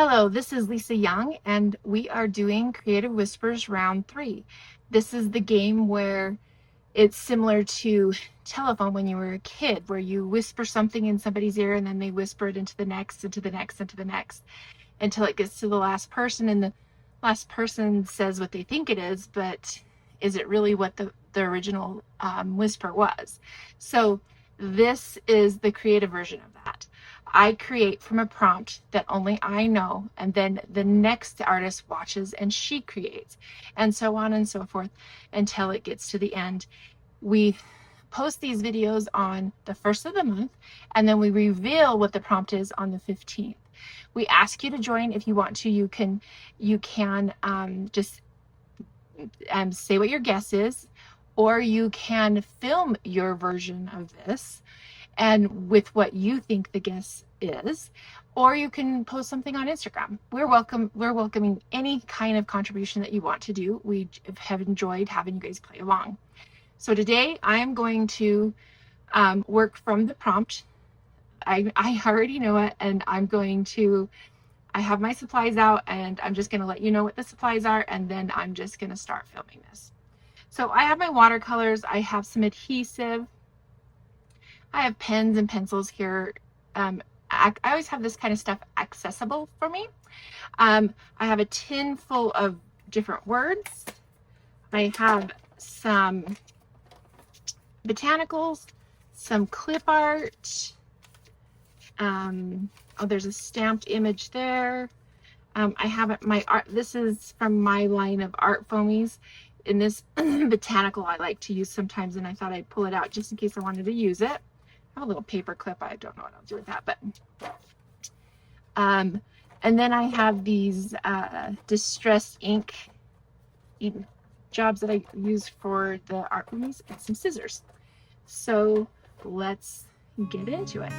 Hello, this is Lisa Young, and we are doing Creative Whispers Round 3. This is the game where it's similar to telephone when you were a kid, where you whisper something in somebody's ear and then they whisper it into the next, into the next, into the next, until it gets to the last person, and the last person says what they think it is, but is it really what the original whisper was? So this is the creative version of that. I create from a prompt that only I know, and then the next artist watches and she creates, and so on and so forth until it gets to the end. We post these videos on the 1st of the month, and then we reveal what the prompt is on the 15th. We ask you to join if you want to. You can just say what your guess is, or you can film your version of this and with what you think the guess is, or you can post something on Instagram. We're welcoming any kind of contribution that you want to do. We have enjoyed having you guys play along. So today I am going to work from the prompt. I already know it, and I have my supplies out, and I'm just going to let you know what the supplies are, and then I'm just going to start filming this. So I have my watercolors, I have some adhesive, I have pens and pencils here. I always have this kind of stuff accessible for me. I have a tin full of different words. I have some botanicals, some clip art. Oh, there's a stamped image there. I have my art. This is from my line of art foamies. In this botanical I like to use sometimes, and I thought I'd pull it out just in case I wanted to use it. I have a little paper clip. I don't know what I'll do with that, but and then I have these distressed ink jobs that I use for the art foamies, and some scissors. So let's get into it.